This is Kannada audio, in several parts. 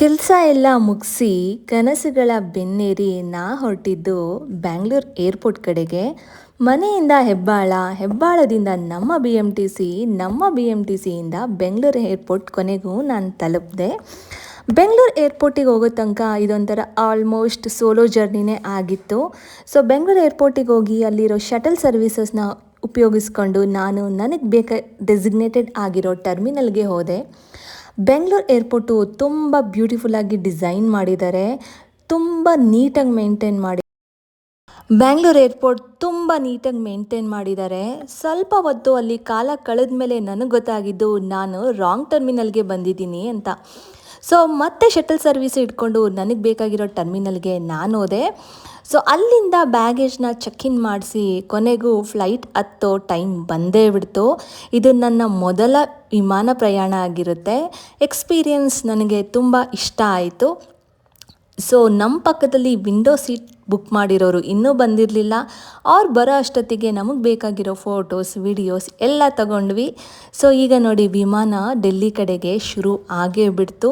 ಕೆಲಸ ಎಲ್ಲ ಮುಗಿಸಿ ಕನಸುಗಳ ಬೆನ್ನೇರಿ ನಾ ಹೊರಟಿದ್ದು ಬ್ಯಾಂಗ್ಳೂರ್ ಏರ್ಪೋರ್ಟ್ ಕಡೆಗೆ. ಮನೆಯಿಂದ ಹೆಬ್ಬಾಳ, ಹೆಬ್ಬಾಳದಿಂದ ನಮ್ಮ ಬಿ ಎಮ್ ಟಿ ಸಿ, ನಮ್ಮ ಬಿ ಎಮ್ ಟಿ ಸಿಯಿಂದ ಬೆಂಗಳೂರು ಏರ್ಪೋರ್ಟ್ ಕೊನೆಗೂ ನಾನು ತಲುಪಿದೆ. ಬೆಂಗಳೂರು ಏರ್ಪೋರ್ಟಿಗೆ ಹೋಗೋ ತನಕ ಇದೊಂಥರ ಆಲ್ಮೋಸ್ಟ್ ಸೋಲೋ ಜರ್ನಿನೇ ಆಗಿತ್ತು. ಸೊ ಬೆಂಗಳೂರು ಏರ್ಪೋರ್ಟಿಗೆ ಹೋಗಿ ಅಲ್ಲಿರೋ ಶಟಲ್ ಸರ್ವೀಸಸ್ನ ಉಪಯೋಗಿಸ್ಕೊಂಡು ನಾನು ನನಗೆ ಡೆಸಿಗ್ನೇಟೆಡ್ ಆಗಿರೋ ಟರ್ಮಿನಲ್ಗೆ ಹೋದೆ. ಬೆಂಗಳೂರು ಏರ್ಪೋರ್ಟು ತುಂಬ ಬ್ಯೂಟಿಫುಲ್ಲಾಗಿ ಡಿಸೈನ್ ಮಾಡಿದ್ದಾರೆ, ತುಂಬ ನೀಟಾಗಿ ಬ್ಯಾಂಗ್ಳೂರ್ ಏರ್ಪೋರ್ಟ್ ತುಂಬ ನೀಟಾಗಿ ಮೇಂಟೈನ್ ಮಾಡಿದ್ದಾರೆ. ಸ್ವಲ್ಪ ಹೊತ್ತು ಅಲ್ಲಿ ಕಾಲ ಕಳೆದ ಮೇಲೆ ನನಗೆ ಗೊತ್ತಾಗಿದ್ದು ನಾನು ರಾಂಗ್ ಟರ್ಮಿನಲ್ಗೆ ಬಂದಿದ್ದೀನಿ ಅಂತ. ಸೊ ಮತ್ತೆ ಶಟಲ್ ಸರ್ವಿಸ್ ಇಟ್ಕೊಂಡು ನನಗೆ ಬೇಕಾಗಿರೋ ಟರ್ಮಿನಲ್ಗೆ ನಾನು ಹೋದೆ. ಸೊ ಅಲ್ಲಿಂದ ಬ್ಯಾಗೇಜ್ನ ಚೆಕ್ ಇನ್ ಮಾಡಿಸಿ ಕೊನೆಗೂ ಫ್ಲೈಟ್ ಹತ್ತೋ ಟೈಮ್ ಬಂದೇ ಬಿಡ್ತು. ಇದು ನನ್ನ ಮೊದಲ ವಿಮಾನ ಪ್ರಯಾಣ ಆಗಿರುತ್ತೆ. ಎಕ್ಸ್ಪೀರಿಯನ್ಸ್ ನನಗೆ ತುಂಬ ಇಷ್ಟ ಆಯಿತು. ಸೊ ನಮ್ಮ ಪಕ್ಕದಲ್ಲಿ ವಿಂಡೋ ಸೀಟ್ ಬುಕ್ ಮಾಡಿರೋರು ಇನ್ನೂ ಬಂದಿರಲಿಲ್ಲ. ಅವ್ರು ಬರೋ ಅಷ್ಟೊತ್ತಿಗೆ ನಮಗೆ ಬೇಕಾಗಿರೋ ಫೋಟೋಸ್, ವಿಡಿಯೋಸ್ ಎಲ್ಲ ತಗೊಂಡ್ವಿ. ಸೊ ಈಗ ನೋಡಿ ವಿಮಾನ ಡೆಲ್ಲಿ ಕಡೆಗೆ ಶುರು ಆಗೇ ಬಿಡ್ತು.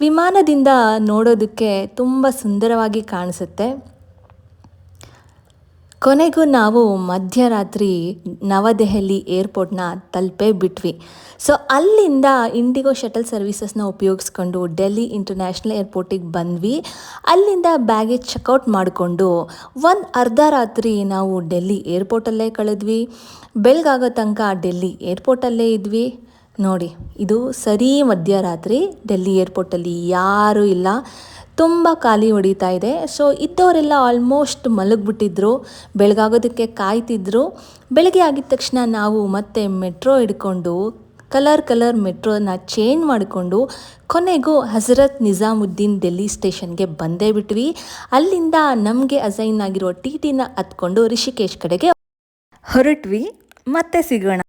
ವಿಮಾನದಿಂದ ನೋಡೋದಕ್ಕೆ ತುಂಬ ಸುಂದರವಾಗಿ ಕಾಣಿಸುತ್ತೆ. ಕೊನೆಗೂ ನಾವು ಮಧ್ಯರಾತ್ರಿ ನವದೆಹಲಿ ಏರ್ಪೋರ್ಟ್ನ ತಲುಪೇ ಬಿಟ್ವಿ. ಸೊ ಅಲ್ಲಿಂದ ಇಂಡಿಗೋ ಶಟಲ್ ಸರ್ವೀಸಸ್ನ ಉಪಯೋಗಿಸ್ಕೊಂಡು ಡೆಲ್ಲಿ ಇಂಟರ್ನ್ಯಾಷನಲ್ ಏರ್ಪೋರ್ಟಿಗೆ ಬಂದ್ವಿ. ಅಲ್ಲಿಂದ ಬ್ಯಾಗೇಜ್ ಚೆಕ್ಔಟ್ ಮಾಡಿಕೊಂಡು ಒಂದು ಅರ್ಧ ರಾತ್ರಿ ನಾವು ಡೆಲ್ಲಿ ಏರ್ಪೋರ್ಟಲ್ಲೇ ಕಳೆದ್ವಿ. ಬೆಳಗಾಗೋ ತನಕ ಡೆಲ್ಲಿ ಏರ್ಪೋರ್ಟಲ್ಲೇ ಇದ್ವಿ. ನೋಡಿ, ಇದು ಸರಿ ಮಧ್ಯರಾತ್ರಿ ಡೆಲ್ಲಿ ಏರ್ಪೋರ್ಟಲ್ಲಿ ಯಾರೂ ಇಲ್ಲ, ತುಂಬ ಖಾಲಿ ಹೊಡಿತಾ ಇದೆ. ಸೊ ಇದ್ದವರೆಲ್ಲ ಆಲ್ಮೋಸ್ಟ್ ಮಲಗಿಬಿಟ್ಟಿದ್ರು, ಬೆಳಗಾಗೋದಕ್ಕೆ ಕಾಯ್ತಿದ್ರು. ಬೆಳಗ್ಗೆ ಆಗಿದ ತಕ್ಷಣ ನಾವು ಮತ್ತೆ ಮೆಟ್ರೋ ಹಿಡ್ಕೊಂಡು ಕಲರ್ ಮೆಟ್ರೋನ ಚೇಂಜ್ ಮಾಡಿಕೊಂಡು ಕೊನೆಗೂ ಹಜರತ್ ನಿಜಾಮುದ್ದೀನ್ ಡೆಲ್ಲಿ ಸ್ಟೇಷನ್ಗೆ ಬಂದೇ ಬಿಟ್ವಿ. ಅಲ್ಲಿಂದ ನಮಗೆ ಅಸೈನ್ ಆಗಿರೋ ಟಿ ಟಿನ ಹತ್ಕೊಂಡು ರಿಷಿಕೇಶ್ ಕಡೆಗೆ ಹೊರಟ್ವಿ. ಮತ್ತೆ ಸಿಗೋಣ.